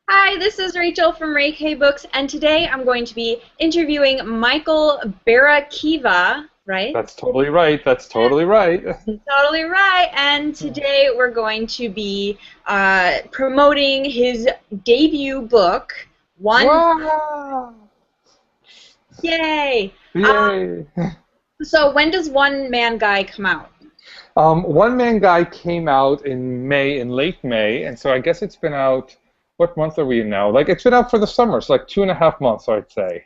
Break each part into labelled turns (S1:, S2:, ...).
S1: Hi, this is Rachel from Ray K Books, and today I'm going to be interviewing Michael Barakiva, right?
S2: That's totally right. That's totally right.
S1: Totally right. And today we're going to be promoting his debut book, One.
S2: Wow!
S1: Yay!
S2: Yay!
S1: So when does One Man Guy come out?
S2: One Man Guy came out in May, in late May, and so I guess it's been out. What month are we in now? Like it's been out for the summer, so like 2.5 months, I'd say.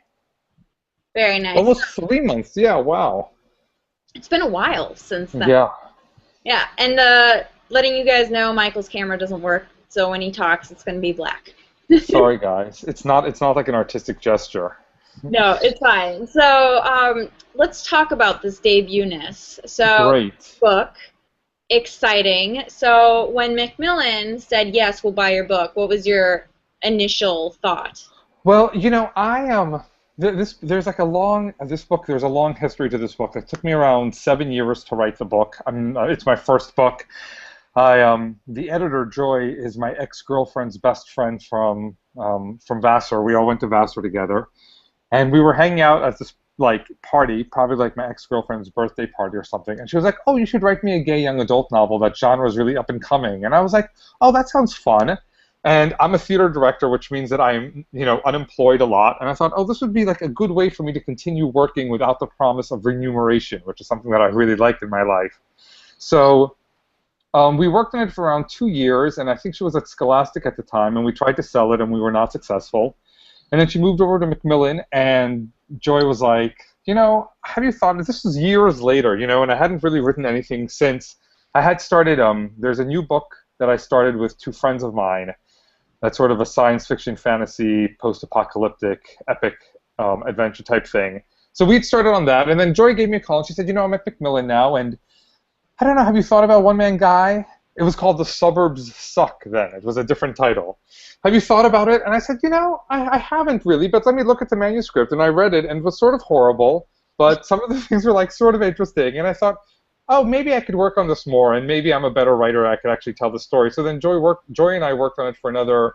S1: Very nice.
S2: Almost 3 months. Yeah. Wow.
S1: It's been a while since then.
S2: Yeah.
S1: Yeah, and letting you guys know, Michael's camera doesn't work, so when he talks, it's going to be black.
S2: Sorry, guys. It's not like an artistic gesture.
S1: No, it's fine. So let's talk about this debut-ness. So,
S2: Great.
S1: book, exciting. So when Macmillan said, yes, we'll buy your book, what was your initial thought?
S2: Well, I am. There's like a long this book. There's a long history to this book. It took me around 7 years to write the book. It's my first book. The editor Joy is my ex-girlfriend's best friend from Vassar. We all went to Vassar together, and we were hanging out at this like party, probably like my ex-girlfriend's birthday party or something. And she was like, "Oh, you should write me a gay young adult novel. That genre is really up and coming." And I was like, "Oh, that sounds fun." And I'm a theater director, which means that I'm, unemployed a lot. And I thought, oh, this would be like a good way for me to continue working without the promise of remuneration, which is something that I really liked in my life. So we worked on it for around 2 years, and I think she was at Scholastic at the time, and we tried to sell it, and we were not successful. And then she moved over to Macmillan, and Joy was like, have you thought, this was years later, and I hadn't really written anything since. I had started, there's a new book that I started with two friends of mine. That's sort of a science fiction, fantasy, post-apocalyptic, epic adventure type thing. So we'd started on that, and then Joy gave me a call, and she said, I'm at Macmillan now, and I don't know, have you thought about One Man Guy? It was called The Suburbs Suck then. It was a different title. Have you thought about it? And I said, I haven't really, but let me look at the manuscript. And I read it, and it was sort of horrible, but some of the things were like sort of interesting. And I thought, oh, maybe I could work on this more, and maybe I'm a better writer. I could actually tell the story. So then Joy and I worked on it for another,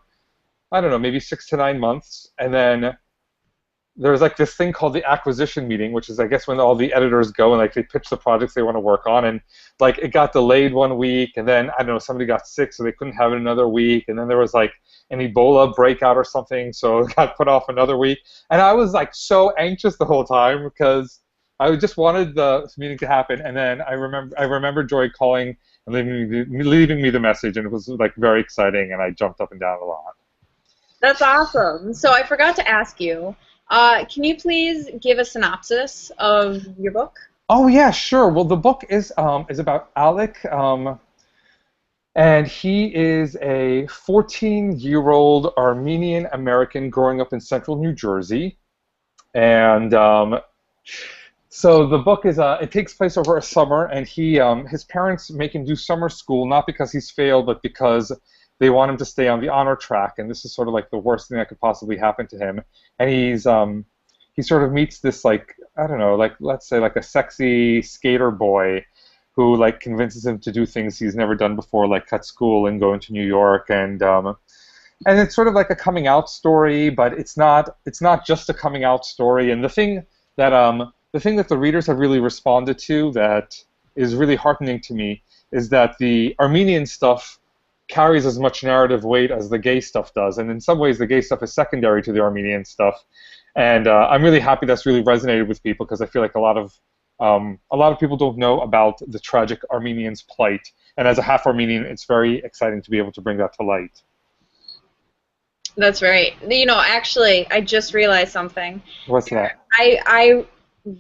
S2: I don't know, maybe 6 to 9 months, and then there was like this thing called the acquisition meeting, which is I guess when all the editors go and like they pitch the projects they want to work on, and like it got delayed one week, and then I don't know, somebody got sick, so they couldn't have it another week, and then there was like an Ebola breakout or something, so it got put off another week, and I was like so anxious the whole time because I just wanted the meeting to happen, and then I remember Joy calling and leaving me the message, and it was like very exciting, and I jumped up and down a lot.
S1: That's awesome. So I forgot to ask you, can you please give a synopsis of your book?
S2: Oh yeah, sure. Well, the book is about Alec, and he is a 14-year-old Armenian American growing up in central New Jersey, and so the book is it takes place over a summer, and his parents make him do summer school not because he's failed, but because they want him to stay on the honor track, and this is sort of like the worst thing that could possibly happen to him. And he sort of meets this like I don't know, like let's say like a sexy skater boy who like convinces him to do things he's never done before, like cut school and go into New York, and it's sort of like a coming out story, but it's not just a coming out story. And the thing that the readers have really responded to that is really heartening to me is that the Armenian stuff carries as much narrative weight as the gay stuff does, and in some ways the gay stuff is secondary to the Armenian stuff. And I'm really happy that's really resonated with people because I feel like a lot of people don't know about the tragic Armenians' plight, and as a half Armenian, it's very exciting to be able to bring that to light.
S1: That's right. Actually, I just realized something.
S2: What's that?
S1: I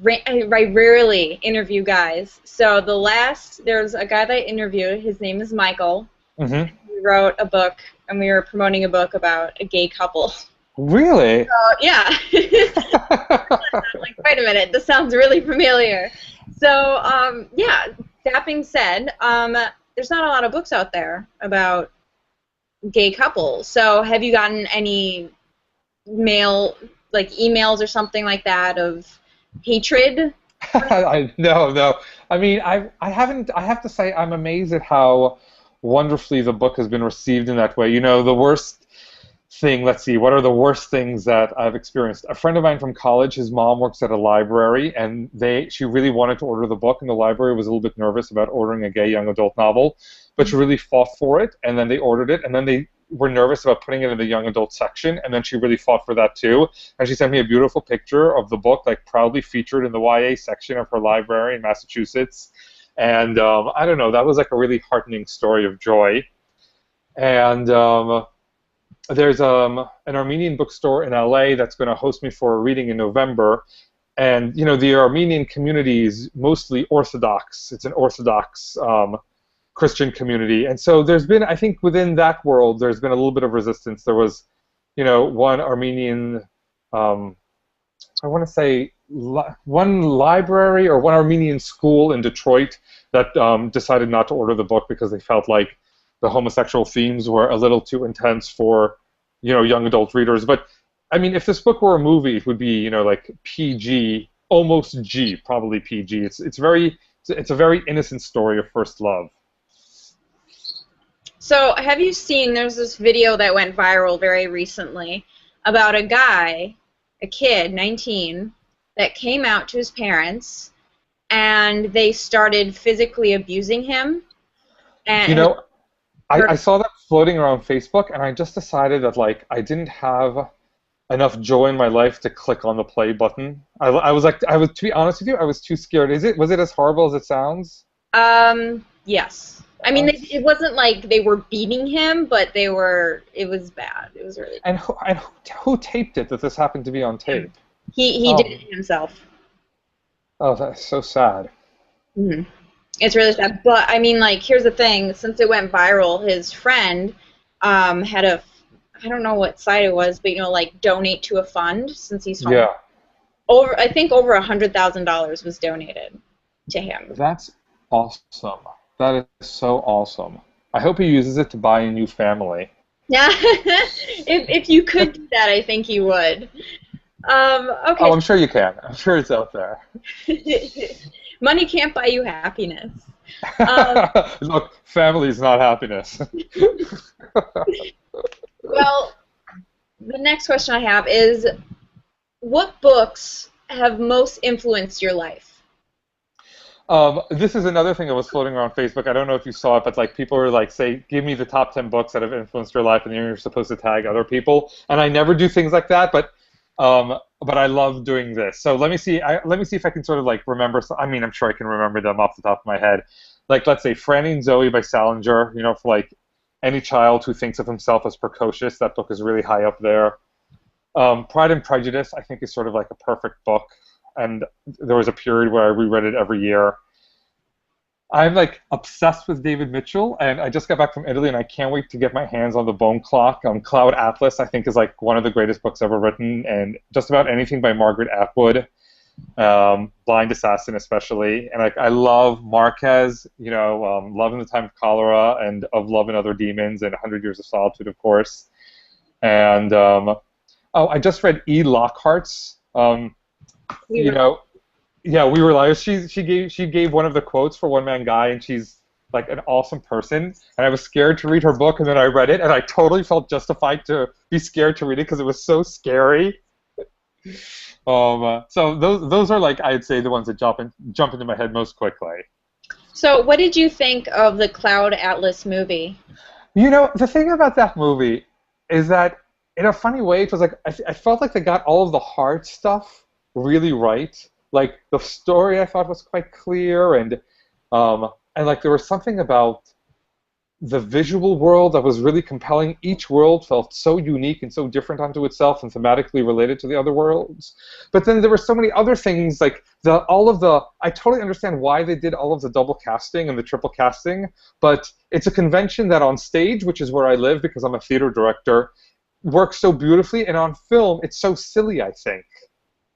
S1: rarely interview guys. So there's a guy that I interviewed. His name is Michael.
S2: Mm-hmm.
S1: We wrote a book, and we were promoting a book about a gay couple.
S2: Really?
S1: So, yeah. Like, wait a minute, this sounds really familiar. So, yeah, that being said, there's not a lot of books out there about gay couples. So have you gotten any emails or something like that of hatred?
S2: No. I mean, I haven't. I have to say, I'm amazed at how wonderfully the book has been received in that way. The worst thing. Let's see, what are the worst things that I've experienced? A friend of mine from college, his mom works at a library, and she really wanted to order the book, and the library was a little bit nervous about ordering a gay young adult novel, but she really fought for it, and then they ordered it, and then they were nervous about putting it in the young adult section, and then she really fought for that too. And she sent me a beautiful picture of the book, like proudly featured in the YA section of her library in Massachusetts. And I don't know, that was like a really heartening story of joy. And there's an Armenian bookstore in LA that's going to host me for a reading in November. And, you know, the Armenian community is mostly Orthodox. It's an Orthodox Christian community. And so there's been, I think within that world, there's been a little bit of resistance. There was, you know, one Armenian, I want to say, one library or one Armenian school in Detroit that decided not to order the book because they felt like the homosexual themes were a little too intense for, you know, young adult readers. But I mean, if this book were a movie, it would be, you know, like PG, almost G, probably PG. It's a very innocent story of first love.
S1: So have you seen, there's this video that went viral very recently about a guy, a kid, 19, that came out to his parents and they started physically abusing him. And
S2: you know, I saw that floating around Facebook, and I just decided that, like, I didn't have enough joy in my life to click on the play button. I was to be honest with you, I was too scared. Was it as horrible as it sounds?
S1: Yes. I mean, it wasn't like they were beating him, but it was bad. It was really bad.
S2: And who taped it that this happened to be on tape?
S1: He did it himself.
S2: Oh, that's so sad.
S1: Mm-hmm. It's really sad. But, I mean, like, here's the thing. Since it went viral, his friend had I don't know what site it was, but, you know, like, donate to a fund since he's home.
S2: Yeah.
S1: I think over $100,000 was donated to him.
S2: That's awesome. That is so awesome. I hope he uses it to buy a new family.
S1: Yeah. if you could do that, I think you would. Okay.
S2: Oh, I'm sure you can. I'm sure it's out there.
S1: Money can't buy you happiness.
S2: Look, family is not happiness.
S1: Well, the next question I have is, what books have most influenced your life?
S2: This is another thing that was floating around Facebook. I don't know if you saw it, but like people were like, say, give me the top 10 books that have influenced your life, and then you're supposed to tag other people. And I never do things like that, but I love doing this. So let me see if I can sort of like remember. I mean, I'm sure I can remember them off the top of my head. Like, let's say Franny and Zoe by Salinger. You know, for like any child who thinks of himself as precocious, that book is really high up there. Pride and Prejudice, I think, is sort of like a perfect book, and there was a period where I reread it every year. I'm like obsessed with David Mitchell, and I just got back from Italy, and I can't wait to get my hands on the Bone Clock. Cloud Atlas, I think, is like one of the greatest books ever written, and just about anything by Margaret Atwood, Blind Assassin especially, and like I love Marquez, you know, Love in the Time of Cholera, and Of Love and Other Demons, and 100 Years of Solitude, of course, and I just read E. Lockhart's, you know. Yeah, We Were Liars. She gave one of the quotes for One Man Guy, and she's like an awesome person. And I was scared to read her book, and then I read it, and I totally felt justified to be scared to read it because it was so scary. So those are like, I'd say, the ones that jump into my head most quickly.
S1: So what did you think of the Cloud Atlas movie?
S2: You know, the thing about that movie is that in a funny way, it was like I felt like they got all of the hard stuff really right. Like, the story I thought was quite clear, and like there was something about the visual world that was really compelling. Each world felt so unique and so different unto itself and thematically related to the other worlds. But then there were so many other things, like I totally understand why they did all of the double casting and the triple casting, but it's a convention that on stage, which is where I live because I'm a theater director, works so beautifully, and on film, it's so silly, I think.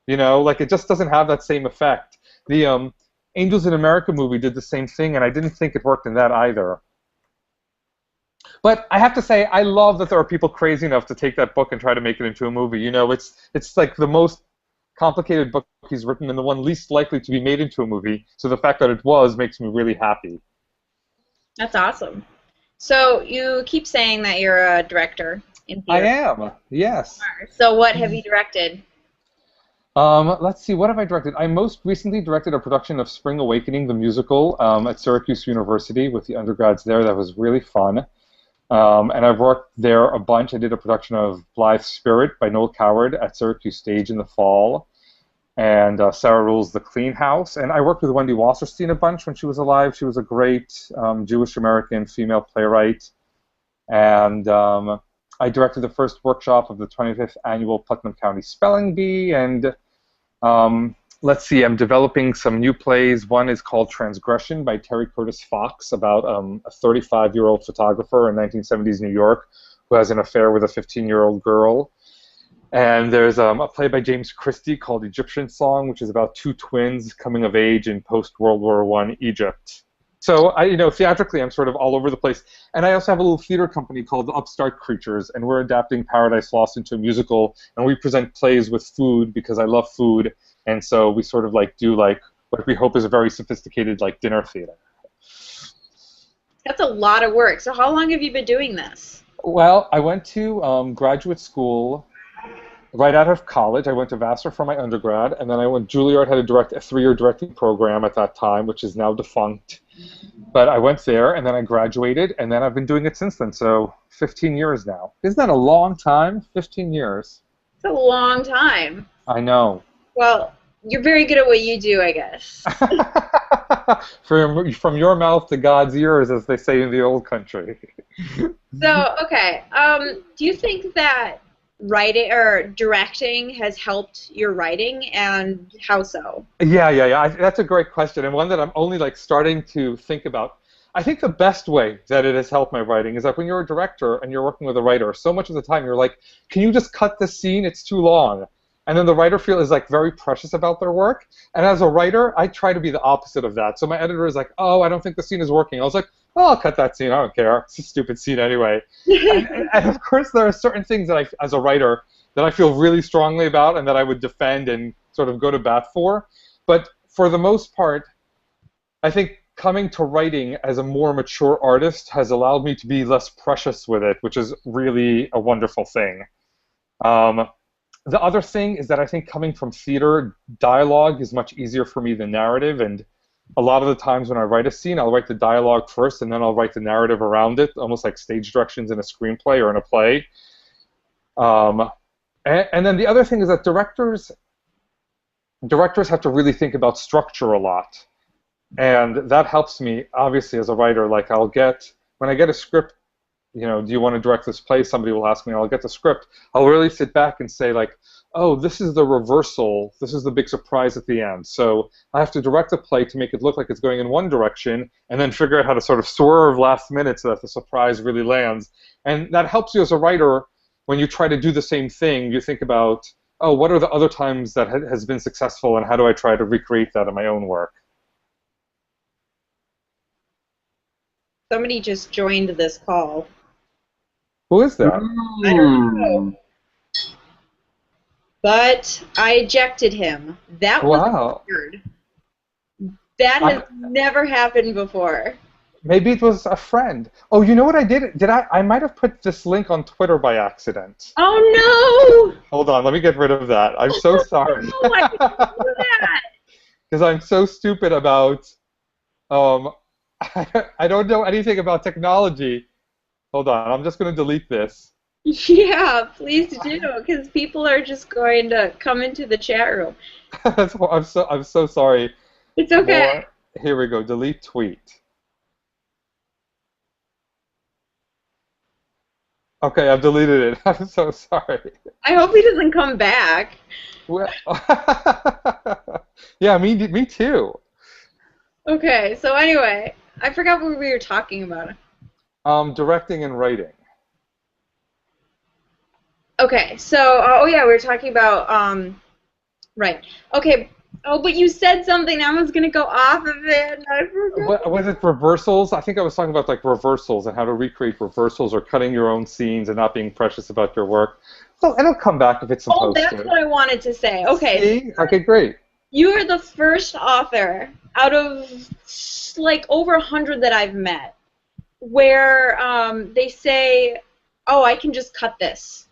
S2: You know, like it just doesn't have that same effect. The Angels in America movie did the same thing, and I didn't think it worked in that either. But I have to say, I love that there are people crazy enough to take that book and try to make it into a movie. You know, it's like the most complicated book he's written and the one least likely to be made into a movie. So the fact that it was makes me really happy.
S1: That's awesome. So you keep saying that you're a director. in
S2: I
S1: theater.
S2: am. Yes.
S1: So what have you directed?
S2: Let's see, what have I directed? I most recently directed a production of Spring Awakening, the musical, at Syracuse University with the undergrads there. That was really fun. And I've worked there a bunch. I did a production of Blithe Spirit by Noel Coward at Syracuse Stage in the fall, and Sarah Rules the Clean House. And I worked with Wendy Wasserstein a bunch when she was alive. She was a great Jewish-American female playwright. And I directed the first workshop of the 25th annual Putnam County Spelling Bee, and let's see, I'm developing some new plays. One is called Transgression by Terry Curtis Fox about a 35-year-old photographer in 1970s New York who has an affair with a 15-year-old girl. And there's a play by James Christie called Egyptian Song, which is about two twins coming of age in post-World War I Egypt. So, theatrically, I'm sort of all over the place. And I also have a little theater company called Upstart Creatures, and we're adapting Paradise Lost into a musical, and we present plays with food because I love food, and so we sort of do what we hope is a very sophisticated dinner theater.
S1: That's a lot of work. So how long have you been doing this?
S2: Well, I went to graduate school right out of college. I went to Vassar for my undergrad, and then Juilliard had a 3-year directing program at that time, which is now defunct. But I went there, and then I graduated, and then I've been doing it since then, so 15 years now. Isn't that a long time? 15 years.
S1: It's a long time.
S2: I know.
S1: Well, you're very good at what you do, I guess.
S2: From your mouth to God's ears, as they say in the old country.
S1: So, okay, do you think that writing or directing has helped your writing, and how so?
S2: Yeah. That's a great question, and one that I'm only starting to think about. I think the best way that it has helped my writing is that when you're a director and you're working with a writer, so much of the time you're like, can you just cut this scene? It's too long. And then the writer is very precious about their work. And as a writer, I try to be the opposite of that. So my editor is like, oh, I don't think the scene is working. I was like, oh, I'll cut that scene. I don't care. It's a stupid scene anyway. and of course, there are certain things that as a writer, that I feel really strongly about and that I would defend and sort of go to bat for. But for the most part, I think coming to writing as a more mature artist has allowed me to be less precious with it, which is really a wonderful thing. The other thing is that I think coming from theater, dialogue is much easier for me than narrative, and a lot of the times when I write a scene, I'll write the dialogue first, and then I'll write the narrative around it, almost like stage directions in a screenplay or in a play. And then the other thing is that directors have to really think about structure a lot, and that helps me, obviously, as a writer. When I get a script, do you want to direct this play? Somebody will ask me, I'll get the script. I'll really sit back and say, oh, this is the reversal. This is the big surprise at the end. So I have to direct the play to make it look like it's going in one direction and then figure out how to sort of swerve last minute so that the surprise really lands. And that helps you as a writer when you try to do the same thing. You think about, oh, what are the other times that has been successful and how do I try to recreate that in my own work?
S1: Somebody just joined this call.
S2: Who is that?
S1: I don't know. But I ejected him. That was weird. That has never happened before.
S2: Maybe it was a friend. Oh, you know what I did? I might have put this link on Twitter by accident.
S1: Oh, no!
S2: Hold on, let me get rid of that. I'm so sorry.
S1: No, I didn't do that.
S2: Because I'm so stupid about... I don't know anything about technology. Hold on, I'm just going to delete this.
S1: Yeah, please do, because people are just going to come into the chat room.
S2: I'm so sorry.
S1: It's okay.
S2: Here we go. Delete tweet. Okay, I've deleted it. I'm so sorry.
S1: I hope he doesn't come back.
S2: Well, yeah, me too.
S1: Okay, so anyway, I forgot what we were talking about.
S2: Directing and writing.
S1: Okay, so, we were talking about, right. Okay, but you said something, I was going to go off of it, and I forgot.
S2: Was it reversals? I think I was talking about, reversals and how to recreate reversals or cutting your own scenes and not being precious about your work. Well, it'll come back if it's supposed to.
S1: Oh, that's what I wanted to say. Okay.
S2: See? Okay, great.
S1: You are the first author out of, over 100 that I've met where they say, oh, I can just cut this.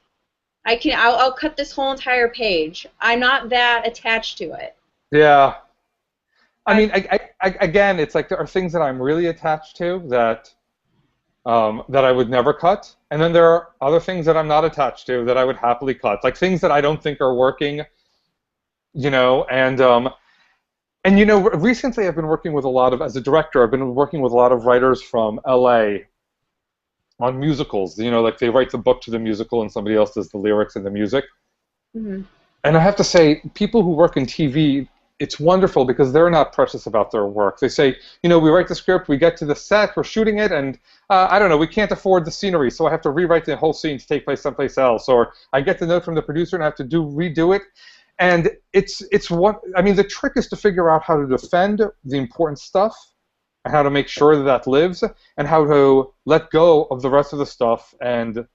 S1: I'll cut this whole entire page. I'm not that attached to it.
S2: Yeah. I
S1: I
S2: mean, again, it's like there are things that I'm really attached to that I would never cut, and then there are other things that I'm not attached to that I would happily cut, like things that I don't think are working, and recently I've been working with a lot of, as a director, I've been working with a lot of writers from LA on musicals. Like they write the book to the musical and somebody else does the lyrics and the music.
S1: hmm
S2: And I have to say, people who work in TV, it's wonderful because they're not precious about their work. They say, we write the script, we get to the set, we're shooting it, and I don't know, we can't afford the scenery, so I have to rewrite the whole scene to take place someplace else. Or I get the note from the producer and I have to redo it. And the trick is to figure out how to defend the important stuff and how to make sure that that lives and how to let go of the rest of the stuff and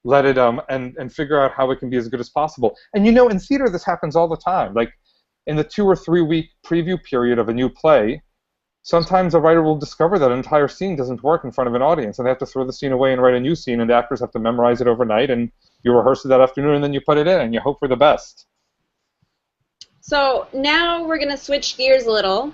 S2: let it and figure out how it can be as good as possible. And in theater this happens all the time. Like in the 2 or 3 week preview period of a new play, sometimes a writer will discover that an entire scene doesn't work in front of an audience, and they have to throw the scene away and write a new scene, and the actors have to memorize it overnight, and you rehearse it that afternoon, and then you put it in, and you hope for the best.
S1: So now we're going to switch gears a little,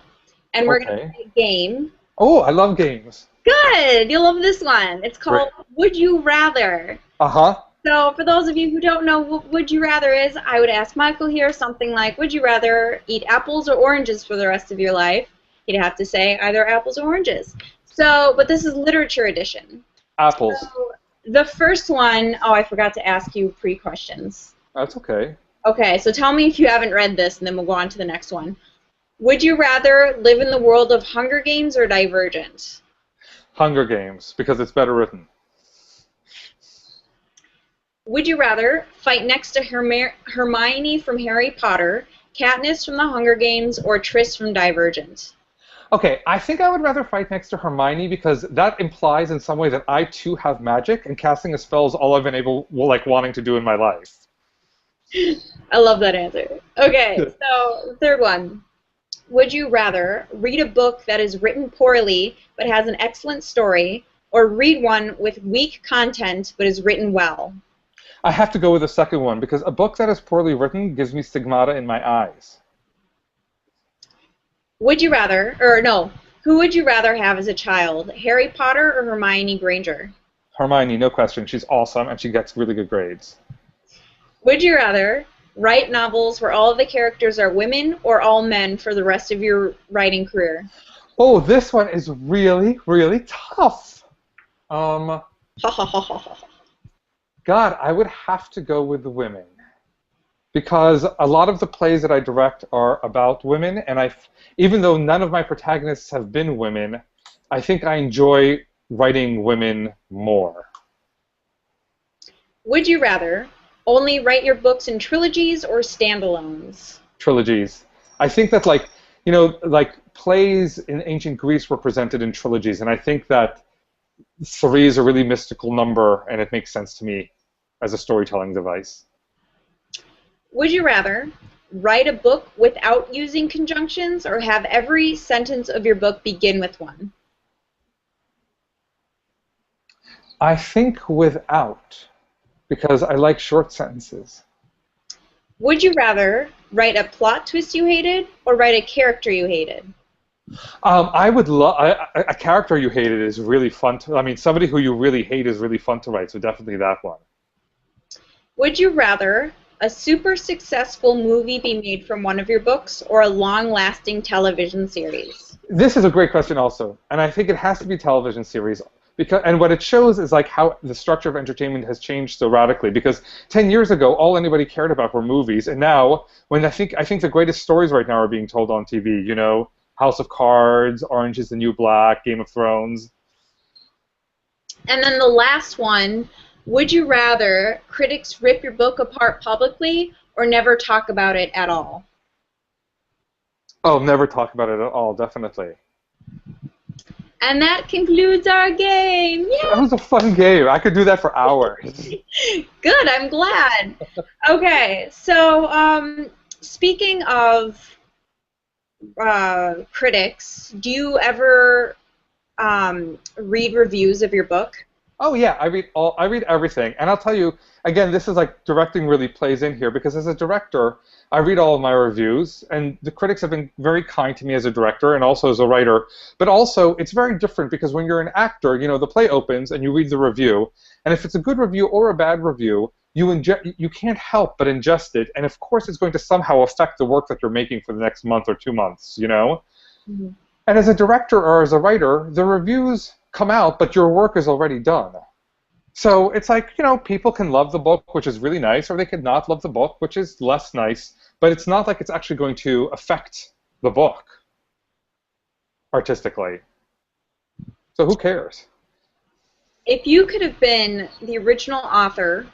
S1: and we're going to
S2: Okay.
S1: play a game.
S2: Oh, I love games.
S1: Good! You'll love this one. It's
S2: Great.
S1: called Would You Rather?
S2: Uh-huh.
S1: So for those of you who don't know what Would You Rather is, I would ask Michael here something like, would you rather eat apples or oranges for the rest of your life? He'd have to say either apples or oranges. So, but this is literature edition.
S2: Apples.
S1: So the first one, oh, I forgot to ask you pre-questions.
S2: That's okay.
S1: Okay, so tell me if you haven't read this, and then we'll go on to the next one. Would you rather live in the world of Hunger Games or Divergent?
S2: Hunger Games, because it's better written.
S1: Would you rather fight next to Hermione from Harry Potter, Katniss from the Hunger Games, or Triss from Divergent?
S2: Okay, I think I would rather fight next to Hermione because that implies in some way that I too have magic, and casting a spell is all I've been wanting to do in my life.
S1: I love that answer. Okay, so third one. Would you rather read a book that is written poorly but has an excellent story, or read one with weak content but is written well?
S2: I have to go with the second one because a book that is poorly written gives me stigmata in my eyes.
S1: Would you rather, or no, who would you rather have as a child, Harry Potter or Hermione Granger?
S2: Hermione, no question. She's awesome and she gets really good grades.
S1: Would you rather write novels where all of the characters are women or all men for the rest of your writing career?
S2: Oh, this one is really, really tough. God, I would have to go with the women because a lot of the plays that I direct are about women, and even though none of my protagonists have been women, I think I enjoy writing women more.
S1: Would you rather only write your books in trilogies or standalones?
S2: Trilogies. I think that like plays in ancient Greece were presented in trilogies, and I think that 3 is a really mystical number, and it makes sense to me as a storytelling device.
S1: Would you rather write a book without using conjunctions or have every sentence of your book begin with one?
S2: I think without, because I like short sentences.
S1: Would you rather write a plot twist you hated or write a character you hated?
S2: I would love a character you hated is really fun to. I mean, somebody who you really hate is really fun to write. So definitely that one.
S1: Would you rather a super successful movie be made from one of your books or a long-lasting television series?
S2: This is a great question also, and I think it has to be a television series and what it shows is like how the structure of entertainment has changed so radically. Because 10 years ago, all anybody cared about were movies, and now when I think the greatest stories right now are being told on TV. House of Cards, Orange is the New Black, Game of Thrones.
S1: And then the last one, would you rather critics rip your book apart publicly or never talk about it at all?
S2: Oh, never talk about it at all, definitely.
S1: And that concludes our game. Yay!
S2: That was a fun game. I could do that for hours.
S1: Good, I'm glad. Okay, so speaking of critics, do you ever read reviews of your book?
S2: Oh yeah, I read everything. And I'll tell you, again, this is like directing really plays in here because as a director, I read all of my reviews and the critics have been very kind to me as a director and also as a writer. But also it's very different because when you're an actor, you know, the play opens and you read the review, and if it's a good review or a bad review, you can't help but ingest it, and of course it's going to somehow affect the work that you're making for the next month or 2 months, you know?
S1: Mhm.
S2: And as a director or as a writer, the reviews come out, but your work is already done. So it's like, you know, people can love the book, which is really nice, or they could not love the book, which is less nice, but it's not like it's actually going to affect the book artistically. So who cares?
S1: If you could have been the original author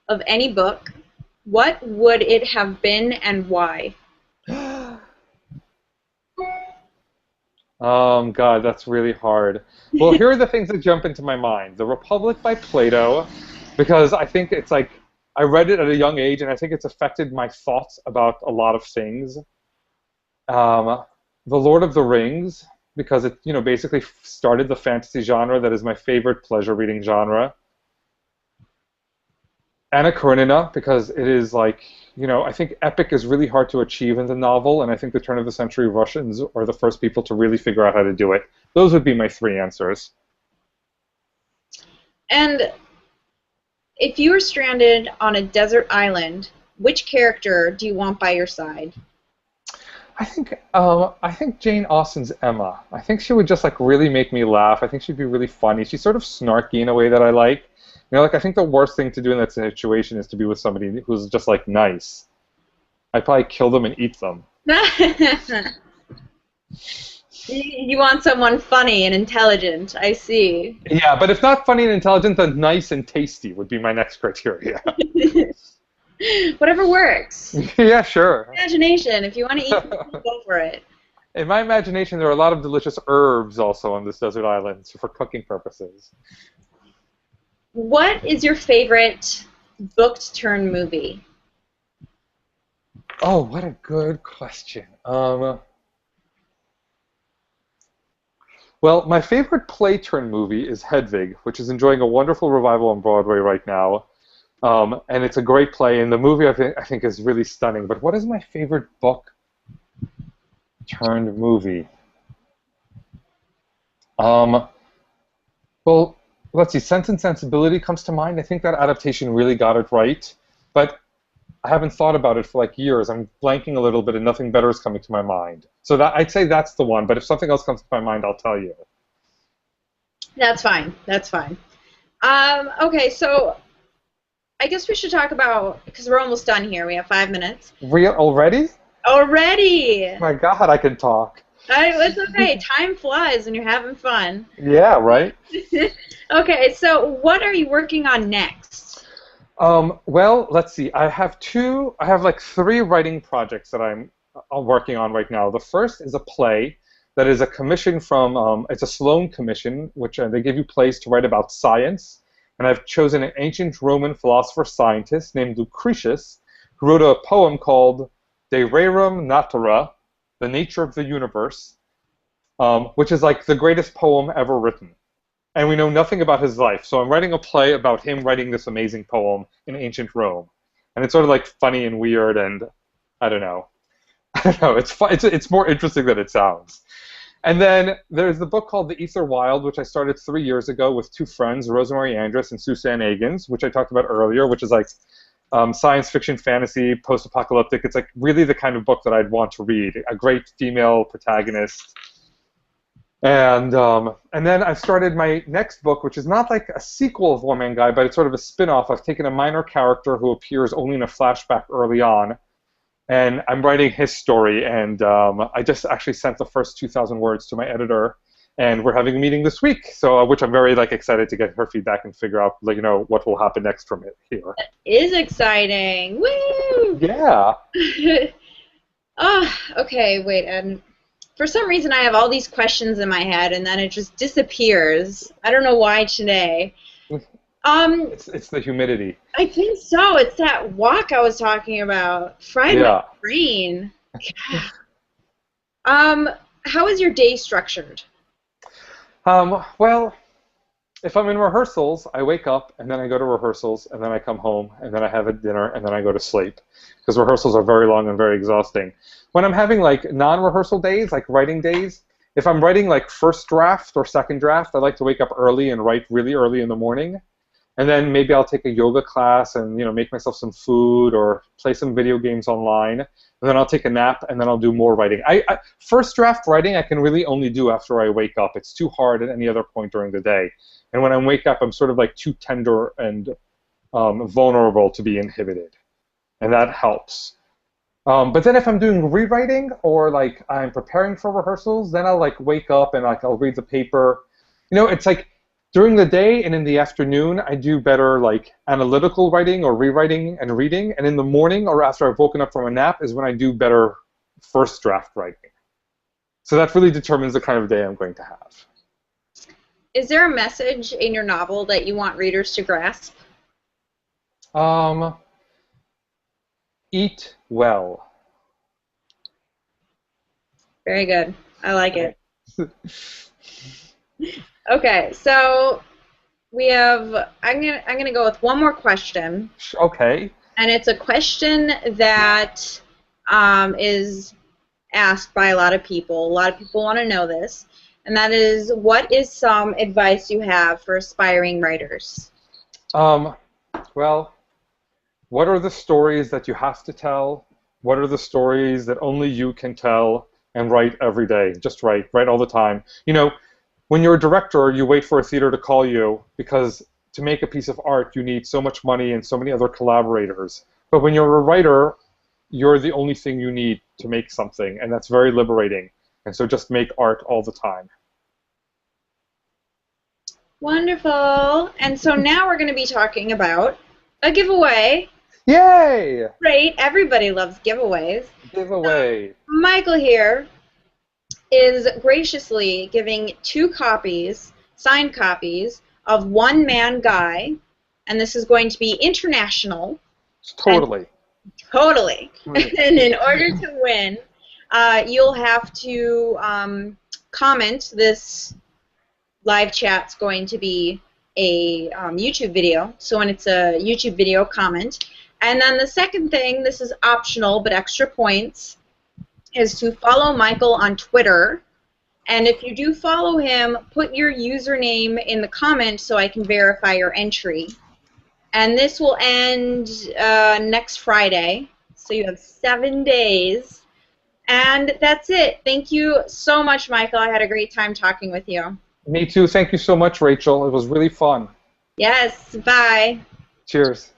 S1: of any book, what would it have been and why?
S2: God, that's really hard. Well, here are the things that jump into my mind. The Republic by Plato, because I think it's like, I read it at a young age, and I think it's affected my thoughts about a lot of things. Um, the Lord of the Rings, because it, you know, basically started the fantasy genre that is my favorite pleasure reading genre. Anna Karenina, because it is like, you know, I think epic is really hard to achieve in the novel, and I think the turn of the century Russians are the first people to really figure out how to do it. Those would be my three answers.
S1: And if you were stranded on a desert island, which character do you want by your side?
S2: I think Jane Austen's Emma. I think she would just like really make me laugh. I think she'd be really funny. She's sort of snarky in a way that I like. You know, like I think the worst thing to do in that situation is to be with somebody who's just like nice. I'd probably kill them and eat them.
S1: You want someone funny and intelligent, I see.
S2: Yeah, but if not funny and intelligent, then nice and tasty would be my next criteria.
S1: Whatever works.
S2: Yeah, sure.
S1: Imagination. If you want to eat, go for it.
S2: In my imagination, there are a lot of delicious herbs also on this desert island for cooking purposes.
S1: What is your favorite booked turn movie?
S2: Oh, what a good question. Well, my favorite play turn movie is Hedwig, which is enjoying a wonderful revival on Broadway right now. And it's a great play, and the movie I think is really stunning. But what is my favorite book turned movie? Um, well, let's see. Sense and Sensibility comes to mind. I think that adaptation really got it right. But I haven't thought about it for like years. I'm blanking a little bit, and nothing better is coming to my mind. So that I'd say that's the one. But if something else comes to my mind, I'll tell you.
S1: That's fine. That's fine. Okay, so I guess we should talk about, because we're almost done here. We have 5 minutes.
S2: Real already?
S1: Already!
S2: My God, I can talk.
S1: It's okay. Time flies when you're having fun.
S2: Yeah, right.
S1: Okay, so what are you working on next?
S2: Well, let's see. I have like three writing projects that I'm working on right now. The first is a play that is a commission from, it's a Sloan Commission, which they give you plays to write about science. And I've chosen an ancient Roman philosopher-scientist named Lucretius, who wrote a poem called De Rerum Natura, The Nature of the Universe, which is like the greatest poem ever written. And we know nothing about his life, so I'm writing a play about him writing this amazing poem in ancient Rome. And it's sort of like funny and weird, and I don't know. I don't know. It's more interesting than it sounds. And then there's the book called The Ether Wild, which I started 3 years ago with two friends, Rosemary Andrus and Suzanne Agins, which I talked about earlier, which is like science fiction, fantasy, post-apocalyptic. It's like really the kind of book that I'd want to read. A great female protagonist. And then I've started my next book, which is not like a sequel of One Man Guy, but it's sort of a spin-off. I've taken a minor character who appears only in a flashback early on, and I'm writing his story, and I just actually sent the first 2,000 words to my editor, and we're having a meeting this week, so which I'm very like excited to get her feedback and figure out like what will happen next from it here.
S1: That is exciting. Woo!
S2: Yeah.
S1: Oh, okay, wait, and for some reason I have all these questions in my head, and then it just disappears. I don't know why today.
S2: It's the humidity.
S1: I think so. It's that walk I was talking about. Fried my brain. How is your day structured?
S2: Well, If I'm in rehearsals, I wake up and then I go to rehearsals and then I come home and then I have a dinner and then I go to sleep because rehearsals are very long and very exhausting. When I'm having like non-rehearsal days, like writing days, if I'm writing like first draft or second draft, I like to wake up early and write really early in the morning. And then maybe I'll take a yoga class and make myself some food or play some video games online. And then I'll take a nap and then I'll do more writing. First draft writing I can really only do after I wake up. It's too hard at any other point during the day. And when I wake up, I'm sort of like too tender and vulnerable to be inhibited, and that helps. But then if I'm doing rewriting or like I'm preparing for rehearsals, then I'll like wake up and like I'll read the paper. It's like during the day and in the afternoon, I do better like analytical writing or rewriting and reading, and in the morning or after I've woken up from a nap is when I do better first draft writing. So that really determines the kind of day I'm going to have.
S1: Is there a message in your novel that you want readers to grasp?
S2: Eat well.
S1: Very good. I like it. Okay, so we have. I'm gonna go with one more question.
S2: Okay.
S1: And it's a question that is asked by a lot of people. A lot of people want to know this. And that is, what is some advice you have for aspiring writers?
S2: Well, what are the stories that you have to tell? What are the stories that only you can tell? And write every day. Just write. Write all the time. When you're a director, you wait for a theater to call you because to make a piece of art, you need so much money and so many other collaborators. But when you're a writer, you're the only thing you need to make something, and that's very liberating. And so just make art all the time.
S1: Wonderful. And so now we're going to be talking about a giveaway.
S2: Yay!
S1: Great. Everybody loves giveaways.
S2: Giveaway.
S1: Michael here is graciously giving 2 copies, signed copies, of One Man Guy. And this is going to be international.
S2: Totally.
S1: Totally. And in order to win, you'll have to comment. This live chat's going to be a YouTube video. So when it's a YouTube video, comment. And then the second thing, this is optional but extra points, is to follow Michael on Twitter. And if you do follow him, put your username in the comments so I can verify your entry. And this will end next Friday. So you have 7 days. And that's it. Thank you so much, Michael. I had a great time talking with you.
S2: Me too. Thank you so much, Rachel. It was really fun.
S1: Yes. Bye.
S2: Cheers.